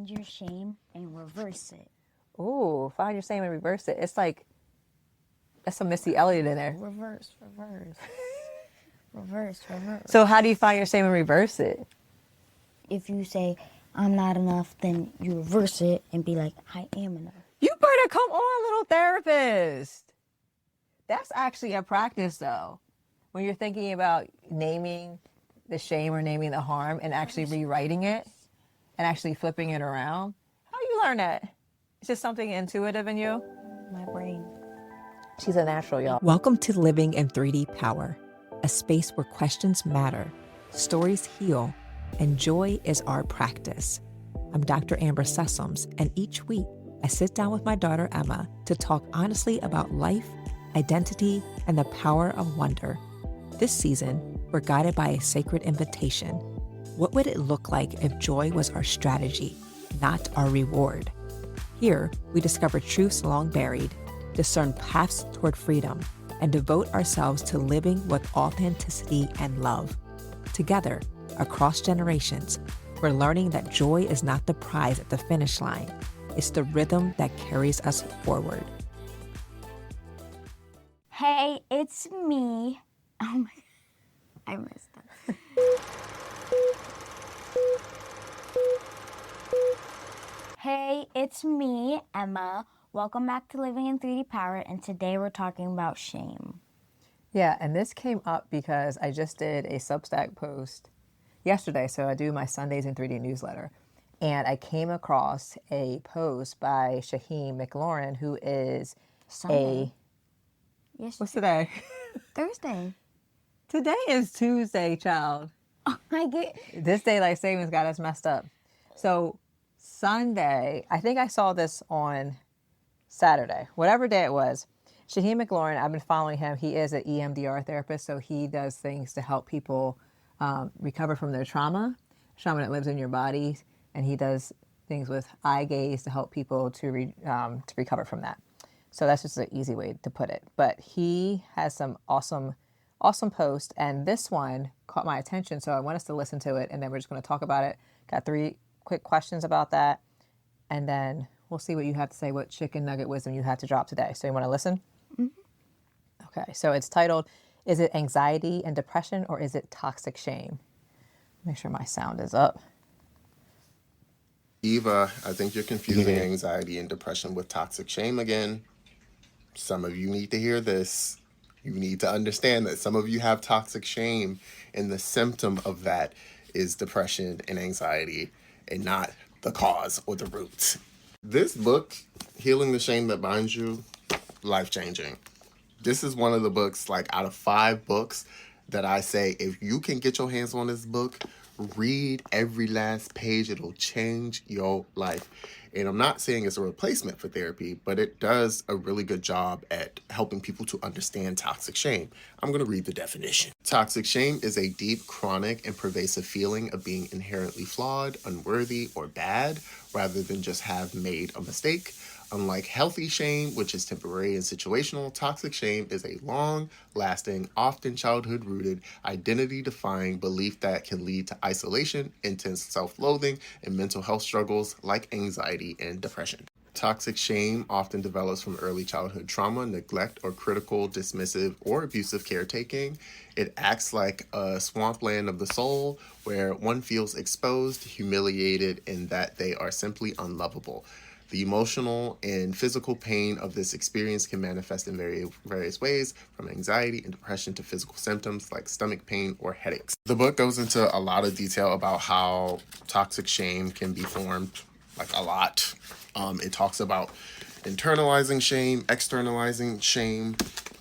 Find your shame and reverse it. Ooh, find your shame and reverse it. It's like, that's some Missy Elliott in there. Reverse. Reverse. So how do you find your shame and reverse it? If you say, I'm not enough, then you reverse it and be like, I am enough. You better come on, little therapist. That's actually a practice, though. When you're thinking about naming the shame or naming the harm and actually rewriting it and actually flipping it around. How you learn that? It's just something intuitive in you? My brain. She's a natural, y'all. Welcome to Living in 3D Power, a space where questions matter, stories heal, and joy is our practice. I'm Dr. Amber Sessoms, and each week I sit down with my daughter Emma to talk honestly about life, identity, and the power of wonder. This season, we're guided by a sacred invitation. What would it look like if joy was our strategy, not our reward? Here, we discover truths long buried, discern paths toward freedom, and devote ourselves to living with authenticity and love. Together, across generations, we're learning that joy is not the prize at the finish line. It's the rhythm that carries us forward. Hey, it's me. Oh my, I messed up. Hey, it's me, Emma. Welcome back to Living in 3D Power, and today we're talking about shame. Yeah, and this came up because I just did a Substack post yesterday. So I do my Sundays in 3D newsletter. And I came across a post by Shaheem McLaurin, who is Sunday. Yes. What's today? Thursday. Today is Tuesday, child. Oh, I get. This daylight savings got us messed up. So Sunday, I think I saw this on Saturday, whatever day it was. Shaheem McLaurin, I've been following him. He is an EMDR therapist, so he does things to help people recover from their trauma that lives in your body, and he does things with eye gaze to help people to recover from that. So that's just an easy way to put it. But he has some awesome posts, and this one caught my attention, so I want us to listen to it, and then we're just going to talk about it. Got 3 quick questions about that, and then we'll see what you have to say, what chicken nugget wisdom you have to drop today. So you want to listen? Mm-hmm. Okay, so it's titled, Is it anxiety and depression, or is it toxic shame? Make sure my sound is up. Eva, I think you're confusing anxiety and depression with toxic shame again. Some of you need to hear this. You need to understand that some of you have toxic shame, and the symptom of that is depression and anxiety, and not the cause or the root. This book, Healing the Shame That Binds You, life-changing. This is one of the books, like out of 5 books, that I say, if you can get your hands on this book, read every last page. It'll change your life. And I'm not saying it's a replacement for therapy, but it does a really good job at helping people to understand toxic shame. I'm going to read the definition. Toxic shame is a deep, chronic, and pervasive feeling of being inherently flawed, unworthy, or bad, rather than just have made a mistake. Unlike healthy shame, which is temporary and situational, toxic shame is a long-lasting, often childhood-rooted, identity-defying belief that can lead to isolation, intense self-loathing, and mental health struggles like anxiety and depression. Toxic shame often develops from early childhood trauma, neglect, or critical, dismissive, or abusive caretaking. It acts like a swampland of the soul where one feels exposed, humiliated, and that they are simply unlovable. The emotional and physical pain of this experience can manifest in various ways, from anxiety and depression to physical symptoms like stomach pain or headaches. The book goes into a lot of detail about how toxic shame can be formed, like a lot. It talks about internalizing shame, externalizing shame,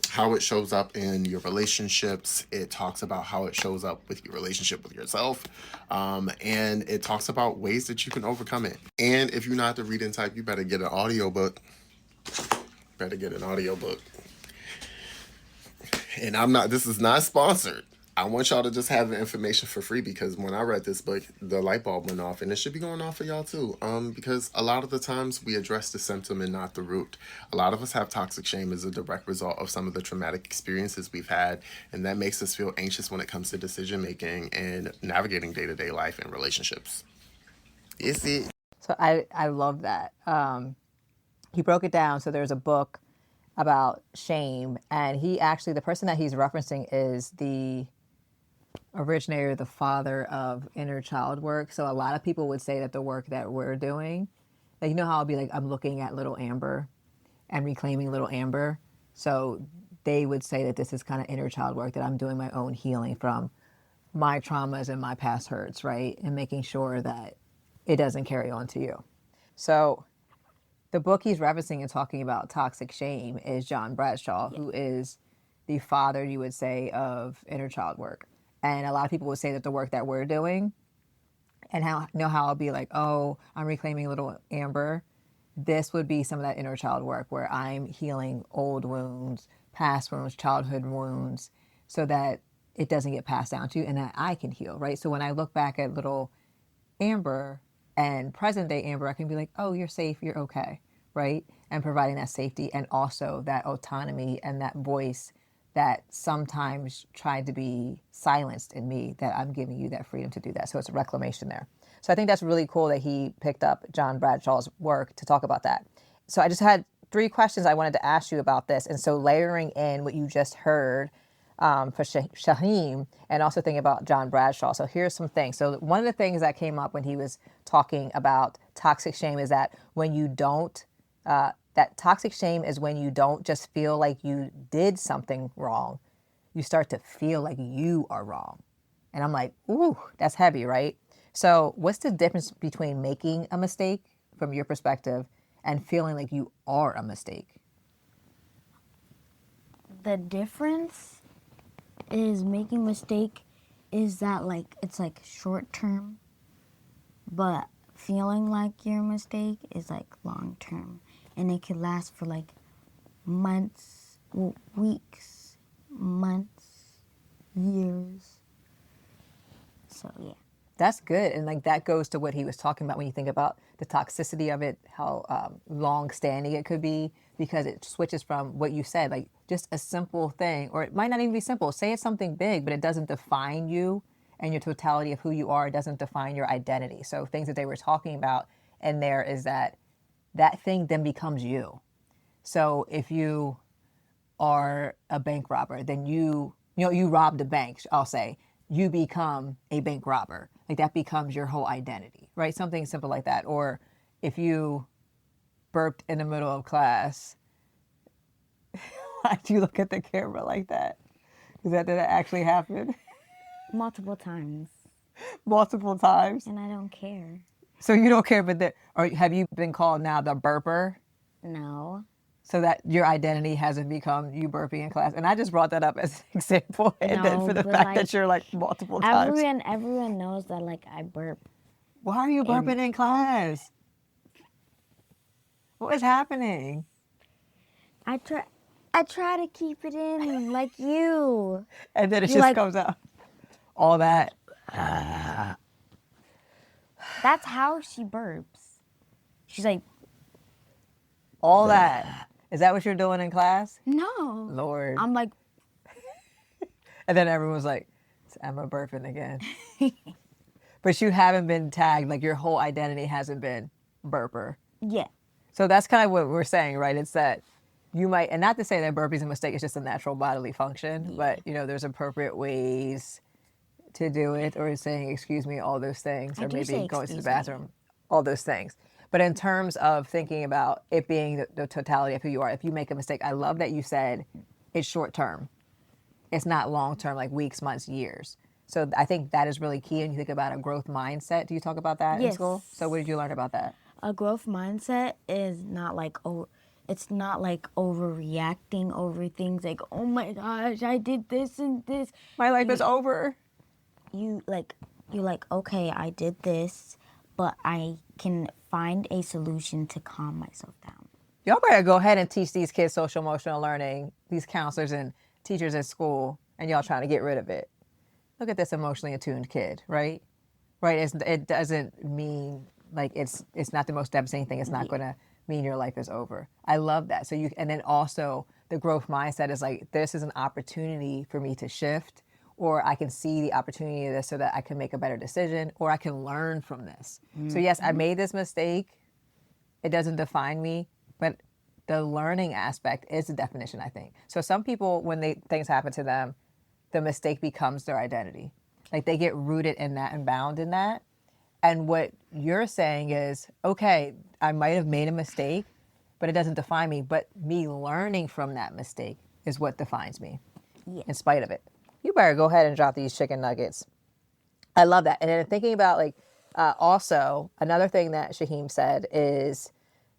how it shows up in your relationships. It talks about how it shows up with your relationship with yourself. And it talks about ways that you can overcome it. And if you're not the reading type, you better get an audiobook. And this is not sponsored. I want y'all to just have the information for free, because when I read this book, the light bulb went off, and it should be going off for y'all too. Because a lot of the times we address the symptom and not the root. A lot of us have toxic shame as a direct result of some of the traumatic experiences we've had, and that makes us feel anxious when it comes to decision making and navigating day-to-day life and relationships. Is it? So I love that. He broke it down. So there's a book about shame, and he actually, the person that he's referencing is the originator, the father of inner child work. So a lot of people would say that the work that we're doing, like, you know how I'll be like, I'm looking at little Amber and reclaiming little Amber. So they would say that this is kind of inner child work, that I'm doing my own healing from my traumas and my past hurts, right? And making sure that it doesn't carry on to you. So the book he's referencing and talking about toxic shame is John Bradshaw, who is the father, you would say, of inner child work. And a lot of people would say that the work that we're doing, and how, you know how I'll be like, oh, I'm reclaiming little Amber. This would be some of that inner child work where I'm healing old wounds, past wounds, childhood wounds, so that it doesn't get passed down to you and that I can heal, right? So when I look back at little Amber and present day Amber, I can be like, oh, you're safe, you're okay, right? And providing that safety and also that autonomy and that voice that sometimes tried to be silenced in me, that I'm giving you that freedom to do that. So it's a reclamation there. So I think that's really cool that he picked up John Bradshaw's work to talk about that. So I just had 3 questions I wanted to ask you about this. And so layering in what you just heard for Shaheem, and also thinking about John Bradshaw. So here's some things. So one of the things that came up when he was talking about toxic shame is that when you don't, that toxic shame is when you don't just feel like you did something wrong. You start to feel like you are wrong. And I'm like, ooh, that's heavy, right? So what's the difference between making a mistake from your perspective and feeling like you are a mistake? The difference is making a mistake is that, like, it's like short term, but feeling like you're a mistake is like long term, and it could last for like months, weeks, months, years. So yeah. That's good. And like that goes to what he was talking about when you think about the toxicity of it, how long standing it could be, because it switches from what you said, like just a simple thing, or it might not even be simple. Say it's something big, but it doesn't define you and your totality of who you are. It doesn't define your identity. So things that they were talking about in there is that that thing then becomes you. So if you are a bank robber, then you robbed a bank, I'll say, you become a bank robber. Like that becomes your whole identity, right? Something simple like that. Or if you burped in the middle of class, why do you look at the camera like that? Did that actually happen? Multiple times. Multiple times? And I don't care. So you don't care, but or have you been called now the burper? No. So that your identity hasn't become you burping in class. And I just brought that up as an example. And then for the fact that you're like multiple times. Everyone knows that like I burp. Why are you burping in class? What is happening? I try to keep it in like you. And then it just comes out. All that. That's how she burps. She's like, all that. Is that what you're doing in class? no. Lord. I'm like, and then everyone's like, it's Emma burping again. But you haven't been tagged, like your whole identity hasn't been burper. yeah. So that's kind of what we're saying, right? It's that you might, and not to say that burping is a mistake, it's just a natural bodily function, but there's appropriate ways to do it, or saying, excuse me, all those things, or maybe going to the bathroom, all those things. But in terms of thinking about it being the totality of who you are, if you make a mistake, I love that you said it's short term. It's not long term, like weeks, months, years. So I think that is really key. And you think about a growth mindset. Do you talk about that in school? So what did you learn about that? A growth mindset is not like, it's not like overreacting over things like, oh my gosh, I did this and this. My life is over. You're like, okay, I did this, but I can find a solution to calm myself down. Y'all better go ahead and teach these kids social emotional learning, these counselors and teachers at school, and y'all trying to get rid of it. Look at this emotionally attuned kid, right? Right? It doesn't mean like it's not the most devastating thing. It's not going to mean your life is over. I love that. And then also the growth mindset is like, this is an opportunity for me to shift, or I can see the opportunity of this so that I can make a better decision, or I can learn from this. So yes, I made this mistake. It doesn't define me, but the learning aspect is the definition, I think. So some people, when things happen to them, the mistake becomes their identity. Like they get rooted in that and bound in that. And what you're saying is, okay, I might have made a mistake, but it doesn't define me. But me learning from that mistake is what defines me, in spite of it. You better go ahead and drop these chicken nuggets. I love that. And then thinking about also another thing that Shaheem said is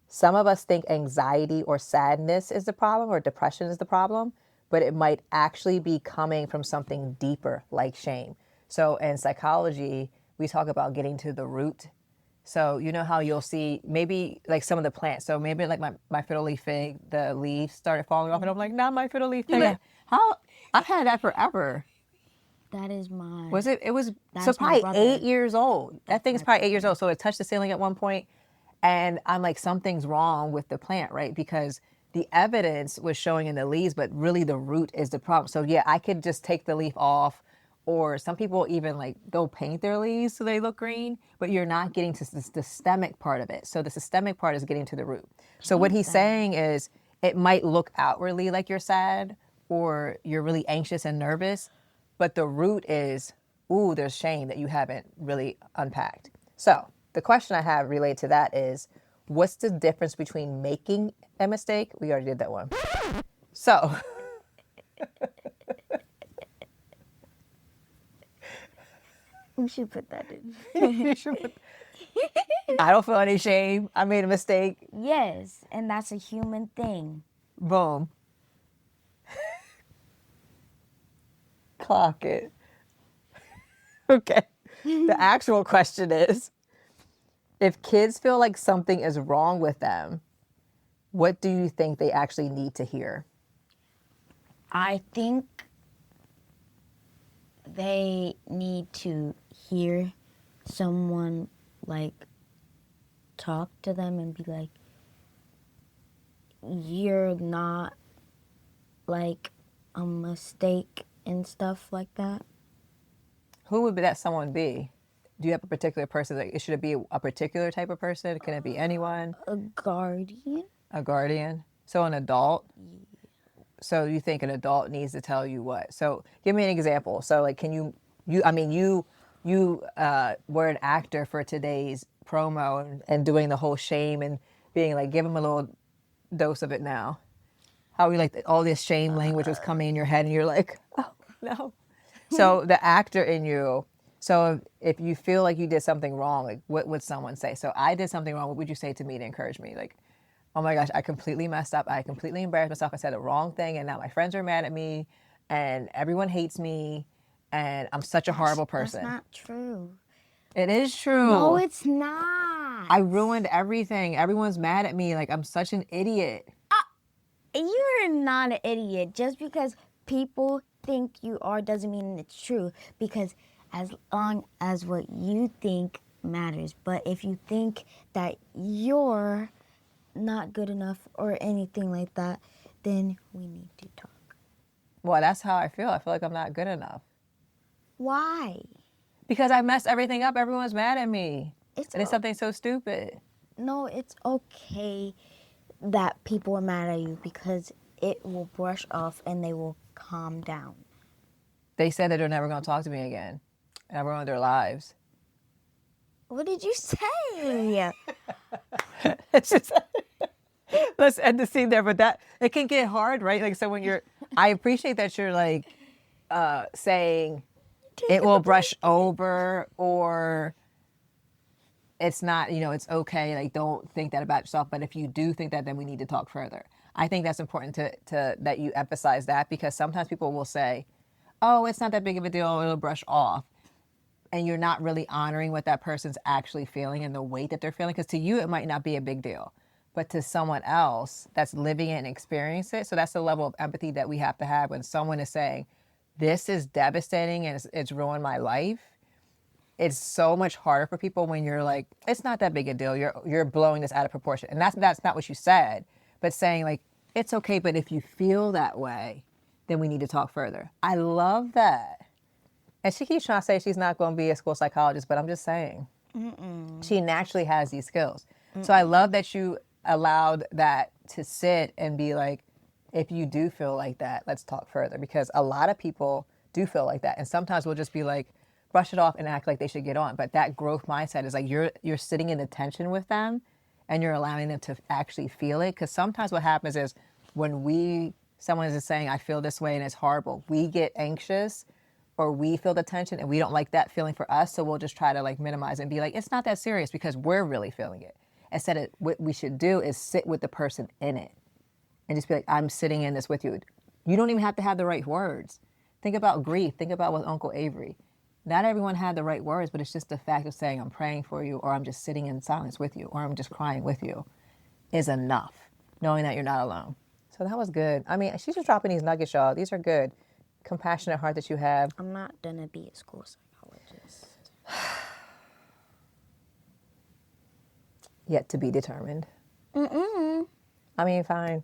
some of us think anxiety or sadness is the problem or depression is the problem, but it might actually be coming from something deeper like shame. So in psychology, we talk about getting to the root. So you know how you'll see maybe like some of the plants. So maybe like my fiddle leaf fig, the leaves started falling off and I'm like, not my fiddle leaf fig. How? I've had that forever. That is my... Was it? It was That's so my probably brother. 8 years old. That thing is my probably 8 years old. So it touched the ceiling at one point, and I'm like, something's wrong with the plant, right? Because the evidence was showing in the leaves, but really the root is the problem. So yeah, I could just take the leaf off, or some people even like they'll paint their leaves so they look green, but you're not getting to the systemic part of it. So the systemic part is getting to the root. So what he's saying is it might look outwardly like you're sad or you're really anxious and nervous, but the root is, ooh, there's shame that you haven't really unpacked. So the question I have related to that is, what's the difference between making a mistake? We already did that one. So We should put that in. I don't feel any shame. I made a mistake. Yes, and that's a human thing. Boom. Clock it. Okay. The actual question is, if kids feel like something is wrong with them, what do you think they actually need to hear? I think they need to hear someone like talk to them and be like, you're not like a mistake and stuff like that. Who would that someone be? Do you have a particular person? Like, should it be a particular type of person? Can it be anyone? A guardian. A guardian? So an adult? So you think an adult needs to tell you what? So give me an example. So like, can you were an actor for today's promo and doing the whole shame and being like, give them a little dose of it now. How we like all this shame language was coming in your head and you're like, oh no. So the actor in you, so if you feel like you did something wrong, like what would someone say? So I did something wrong. What would you say to me to encourage me? Like, oh my gosh, I completely messed up. I completely embarrassed myself. I said the wrong thing and now my friends are mad at me and everyone hates me and I'm such a horrible person. That's not true. It is true. No, it's not. I ruined everything. Everyone's mad at me. Like I'm such an idiot. You're not an idiot. Just because people think you are doesn't mean it's true. Because as long as what you think matters. But if you think that you're not good enough or anything like that, then we need to talk. Well, that's how I feel. I feel like I'm not good enough. Why? Because I messed everything up. Everyone's mad at me. It's And it's something so stupid. No, it's okay that people are mad at you because it will brush off and they will calm down. They said that they're never going to talk to me again. And I ruined their lives. What did you say? It's just, let's end the scene there. But that, it can get hard, right? Like, so when you're, I appreciate that you're like saying it will brush over or it's not, it's okay. Like, don't think that about yourself. But if you do think that, then we need to talk further. I think that's important to that you emphasize that because sometimes people will say, oh, it's not that big of a deal. It'll brush off. And you're not really honoring what that person's actually feeling and the weight that they're feeling. Because to you, it might not be a big deal. But to someone else that's living it and experiencing it, so that's the level of empathy that we have to have when someone is saying, this is devastating and it's ruined my life. It's so much harder for people when you're like, it's not that big a deal. You're blowing this out of proportion. And that's not what you said. But saying like, it's okay, but if you feel that way, then we need to talk further. I love that. And she keeps trying to say she's not going to be a school psychologist, but I'm just saying. She naturally has these skills. So I love that you allowed that to sit and be like, if you do feel like that, let's talk further. Because a lot of people do feel like that. And sometimes we'll just be like, brush it off and act like they should get on. But that growth mindset is like you're sitting in the tension with them and you're allowing them to actually feel it. Because sometimes what happens is when someone is saying, I feel this way and it's horrible, we get anxious or we feel the tension and we don't like that feeling for us. So we'll just try to like minimize it and be like, it's not that serious because we're really feeling it. Instead of what we should do is sit with the person in it and just be like, I'm sitting in this with you. You don't even have to have the right words. Think about grief. Think about with Uncle Avery. Not everyone had the right words, but it's just the fact of saying, I'm praying for you, or I'm just sitting in silence with you, or I'm just crying with you is enough, knowing that you're not alone. So that was good. I mean, she's just dropping these nuggets, y'all. These are good. Compassionate heart that you have. I'm not gonna be a school psychologist. Yet to be determined. I mean, fine.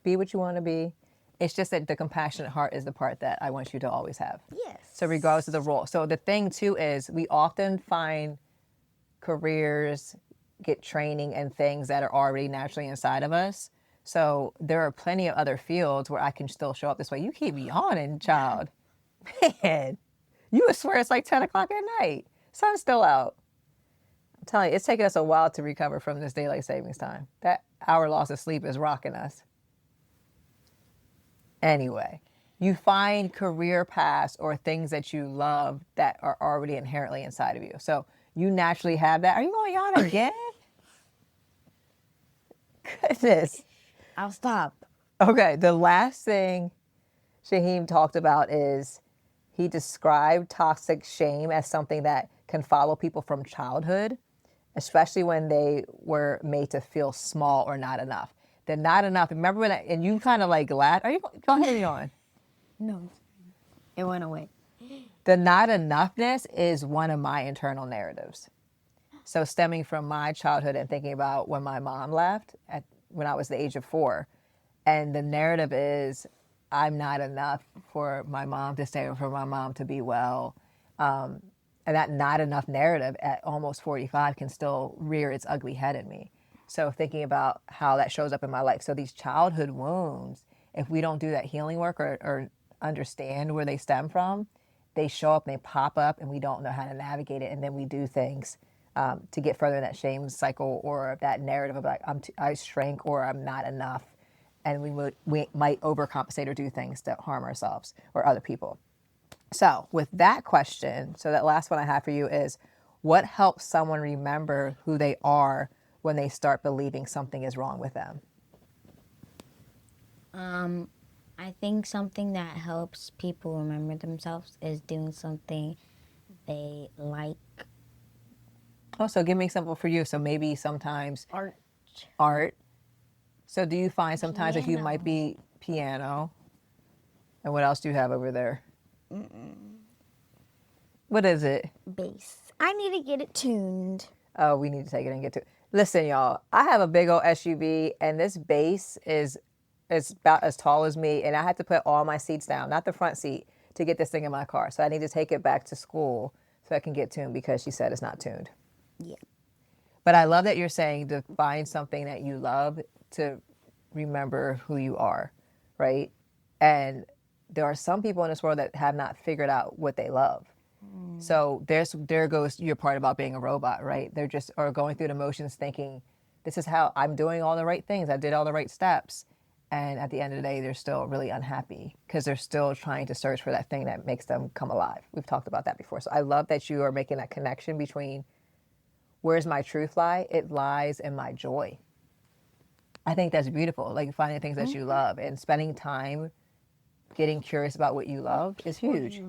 Be what you want to be. It's just that the compassionate heart is the part that I want you to always have. Yes. So regardless of the role. So the thing too is we often find careers, get training and things that are already naturally inside of us. So there are plenty of other fields where I can still show up this way. You keep yawning, child. Man, you would swear it's like 10 o'clock at night. Sun's still out. I'm telling you, it's taken us a while to recover from this daylight savings time. That hour loss of sleep is rocking us. Anyway, you find career paths or things that you love that are already inherently inside of you. So you naturally have that. Are you going to yawn again? Goodness. I'll stop. Okay, the last thing Shaheem talked about is he described toxic shame as something that can follow people from childhood, especially when they were made to feel small or not enough. The not enough. Remember when and you kind of like laughed. Are you go ahead and yawn? No, it went away. The not enoughness is one of my internal narratives. So stemming from my childhood and thinking about when my mom left when I was the age of 4. And the narrative is I'm not enough for my mom to stay, for my mom to be well. And that not enough narrative at almost 45 can still rear its ugly head in me. So thinking about how that shows up in my life. So these childhood wounds, if we don't do that healing work or understand where they stem from, they show up and they pop up and we don't know how to navigate it. And then we do things to get further in that shame cycle or that narrative of like, I shrank or I'm not enough. And we might overcompensate or do things that harm ourselves or other people. So with that question, so that last one I have for you is, what helps someone remember who they are when they start believing something is wrong with them? I think something that helps people remember themselves is doing something they like. Oh, so give me an example for you. So maybe sometimes art. So do you find sometimes if you might be piano, and what else do you have over there? What is it? Bass. I need to get it tuned. Oh, we need to take it and get to it. Listen, y'all, I have a big old SUV and this bass is about as tall as me and I had to put all my seats down, not the front seat, to get this thing in my car. So I need to take it back to school so I can get tuned because she said it's not tuned. Yeah. But I love that you're saying to find something that you love to remember who you are, right? And there are some people in this world that have not figured out what they love. So there goes your part about being a robot, right? They're just are going through the motions thinking, this is how I'm doing all the right things. I did all the right steps. And at the end of the day, they're still really unhappy because they're still trying to search for that thing that makes them come alive. We've talked about that before. So I love that you are making that connection between where's my truth lie? It lies in my joy. I think that's beautiful. Like finding things that you love and spending time getting curious about what you love is huge.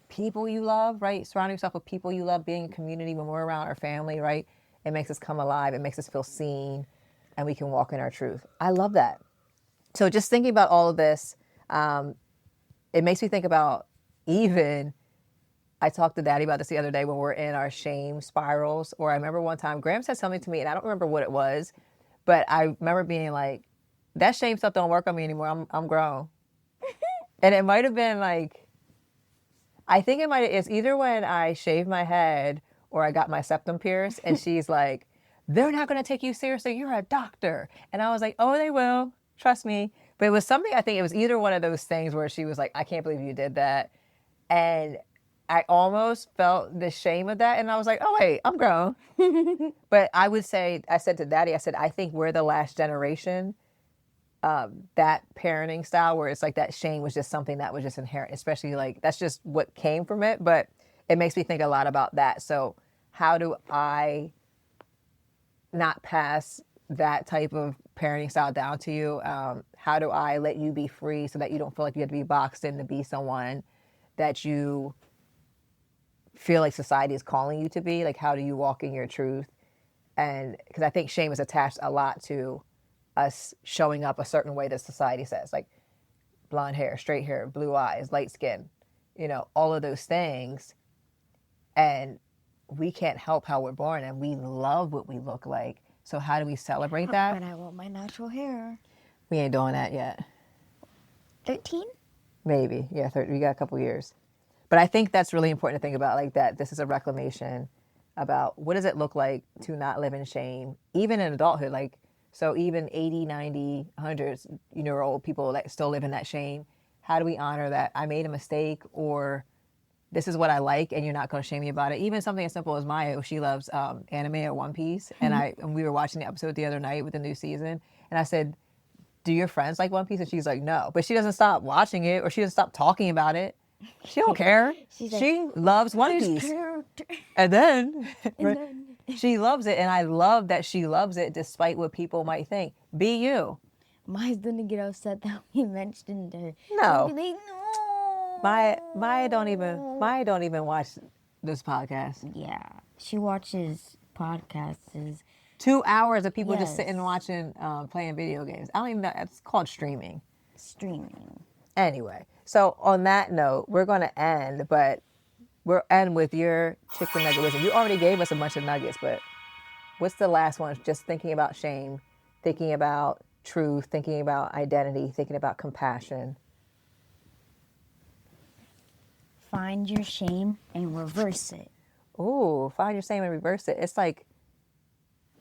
People you love, right? Surrounding yourself with people you love, being in community when we're around our family, right? It makes us come alive. It makes us feel seen and we can walk in our truth. I love that. So just thinking about all of this, it makes me think about I talked to Daddy about this the other day when we're in our shame spirals, or I remember one time Graham said something to me and I don't remember what it was, but I remember being like, that shame stuff don't work on me anymore. I'm grown. And it might have been like, I think it's either when I shaved my head or I got my septum pierced, and she's like, they're not going to take you seriously. You're a doctor. And I was like, oh, they will. Trust me. But it was something, I think it was either one of those things where she was like, I can't believe you did that. And I almost felt the shame of that. And I was like, oh, wait, I'm grown. But I would say, I said to Daddy, I said, I think we're the last generation, that parenting style where it's like that shame was just something that was just inherent, especially like that's just what came from it. But it makes me think a lot about that. So how do I not pass that type of parenting style down to you? How do I let you be free so that you don't feel like you have to be boxed in to be someone that you feel like society is calling you to be? Like, how do you walk in your truth? And because I think shame is attached a lot to us showing up a certain way that society says, like blonde hair, straight hair, blue eyes, light skin, all of those things. And we can't help how we're born, and we love what we look like. So how do we celebrate that? But I want my natural hair. We ain't doing that yet. 13? Maybe. Yeah, we got a couple years. But I think that's really important to think about, like that this is a reclamation about what does it look like to not live in shame, even in adulthood. Like, so even 80, 90, 100-year-old people that still live in that shame, how do we honor that I made a mistake, or this is what I like and you're not going to shame me about it? Even something as simple as Maya, she loves anime or One Piece. And we were watching the episode the other night with the new season. And I said, do your friends like One Piece? And she's like, no. But she doesn't stop watching it, or she doesn't stop talking about it. She don't care. She loves One Piece. And then she loves it. And I love that she loves it despite what people might think. Be you. Maya's going to get upset that we mentioned her. No. She'll be like, no. Maya don't even watch this podcast. Yeah, she watches podcasts. 2 hours of people just Yes. sitting watching, playing video games. I don't even know. It's called streaming. Anyway, so on that note, we're going to end, but we'll end with your chicken nugget wisdom. You already gave us a bunch of nuggets, but what's the last one? Just thinking about shame, thinking about truth, thinking about identity, thinking about compassion. Find your shame and reverse it. Ooh, find your shame and reverse it. It's like,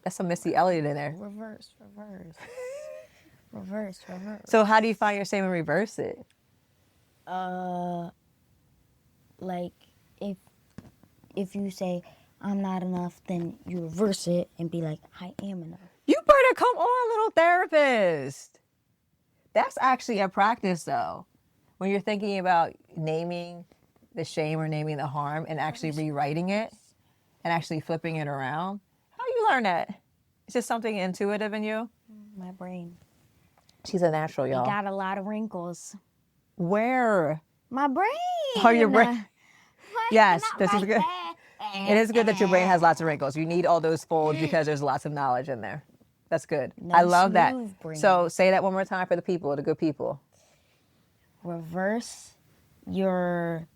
that's some Missy Elliott in there. Reverse. Reverse. So how do you find your shame and reverse it? Like if you say I'm not enough, then you reverse it and be like, I am enough. You better come on, little therapist. That's actually a practice, though. When you're thinking about naming the shame or naming the harm and actually rewriting it and actually flipping it around. How do you learn that? It's just something intuitive in you? My brain. She's a natural, y'all. It got a lot of wrinkles. Where? My brain. Oh, your brain. Yes, this is good. It is good that your brain has lots of wrinkles. You need all those folds because there's lots of knowledge in there. That's good. No, I love that. brain. So say that one more time for the people, the good people. Reverse your,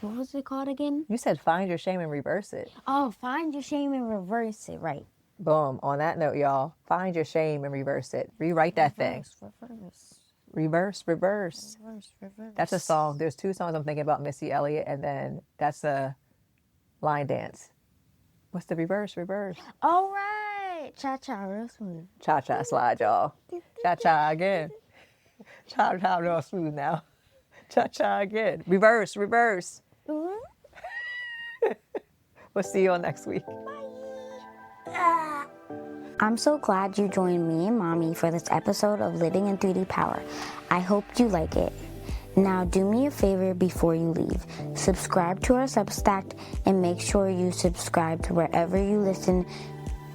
what was it called again? You said find your shame and reverse it. Oh, find your shame and reverse it. Right. Boom. On that note, y'all, find your shame and reverse it. Rewrite that thing. Reverse. That's a song. There's 2 songs I'm thinking about, Missy Elliott, and then that's a line dance. What's the reverse? All right. Cha-cha, real smooth. Cha-cha slide, y'all. Cha-cha again. Cha-cha real smooth now. Cha-cha again. Reverse. Mhm. We'll see you all next week. I'm so glad you joined me and Mommy for this episode of Living in 3D Power. I hope you like it. Now do me a favor before you leave. Subscribe to our Substack and make sure you subscribe to wherever you listen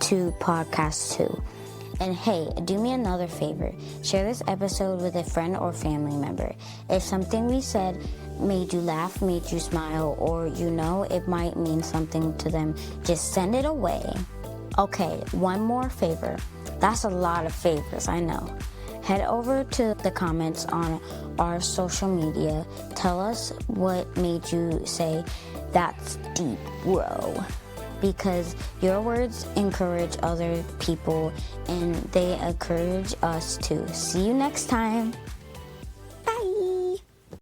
to podcasts too. And hey, do me another favor. Share this episode with a friend or family member. If something we said made you laugh, made you smile, or it might mean something to them, just send it away. Okay, one more favor. That's a lot of favors, I know. Head over to the comments on our social media. Tell us what made you say, that's deep, bro. Because your words encourage other people and they encourage us too. See you next time.